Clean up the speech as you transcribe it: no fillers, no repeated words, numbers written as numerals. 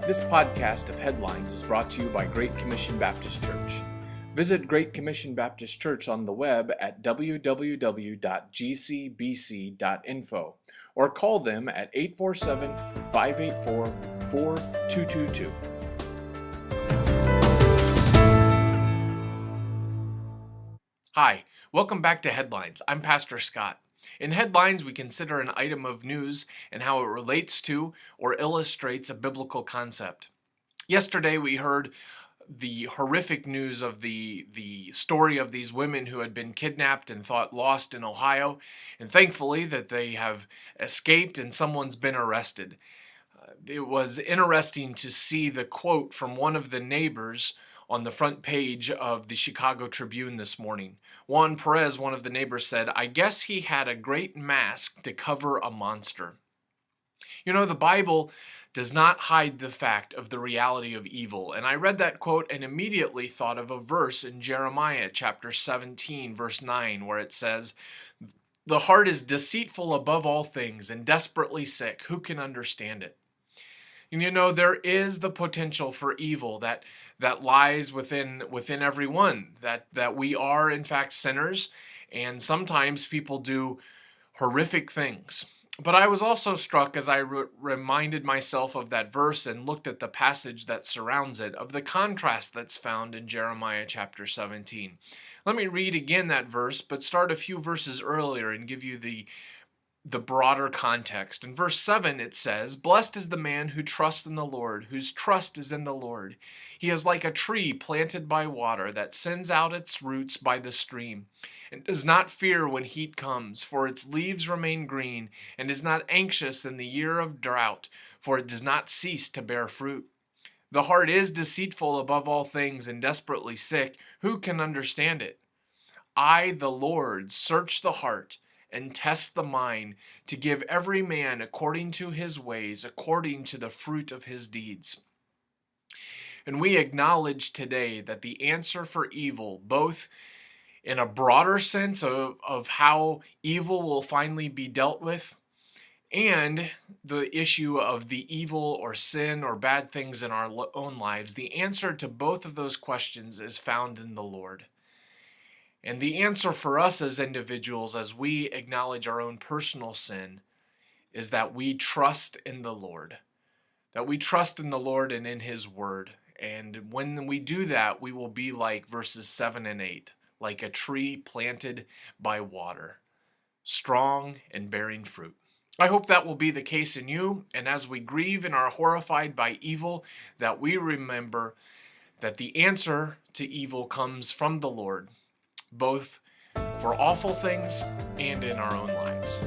This podcast of Headlines is brought to you by Great Commission Baptist Church. Visit Great Commission Baptist Church on the web at www.gcbc.info or call them at 847-584-4222. Hi, welcome back to Headlines. I'm Pastor Scott. In Headlines, we consider an item of news and how it relates to or illustrates a biblical concept. Yesterday, we heard the horrific news of the story of these women who had been kidnapped and thought lost in Ohio, and thankfully that they have escaped and someone's been arrested. It was interesting to see the quote from one of the neighbors on the front page of the Chicago Tribune this morning. Juan Perez, one of the neighbors, said, "I guess he had a great mask to cover a monster." You know, the Bible does not hide the fact of the reality of evil. And I read that quote and immediately thought of a verse in Jeremiah chapter 17, verse 9, where it says, "The heart is deceitful above all things and desperately sick. Who can understand it?" And you know, there is the potential for evil that lies within everyone, that we are in fact sinners, and sometimes people do horrific things. But I was also struck as I reminded myself of that verse and looked at the passage that surrounds it, of the contrast that's found in Jeremiah chapter 17. Let me read again that verse, but start a few verses earlier and give you the broader context. In verse 7 it says, "Blessed is the man who trusts in the Lord, whose trust is in the Lord. He is like a tree planted by water that sends out its roots by the stream, and does not fear when heat comes, for its leaves remain green, and is not anxious in the year of drought, for it does not cease to bear fruit. The heart is deceitful above all things and desperately sick. Who can understand it? I, the Lord, search the heart and test the mind, to give every man according to his ways, according to the fruit of his deeds." And we acknowledge today that the answer for evil, both in a broader sense of how evil will finally be dealt with, and the issue of the evil or sin or bad things in our own lives, the answer to both of those questions is found in the Lord. And the answer for us as individuals, as we acknowledge our own personal sin, is that we trust in the Lord. That we trust in the Lord and in His Word. And when we do that, we will be like verses 7 and 8, like a tree planted by water, strong and bearing fruit. I hope that will be the case in you, and as we grieve and are horrified by evil, that we remember that the answer to evil comes from the Lord, both for awful things and in our own lives.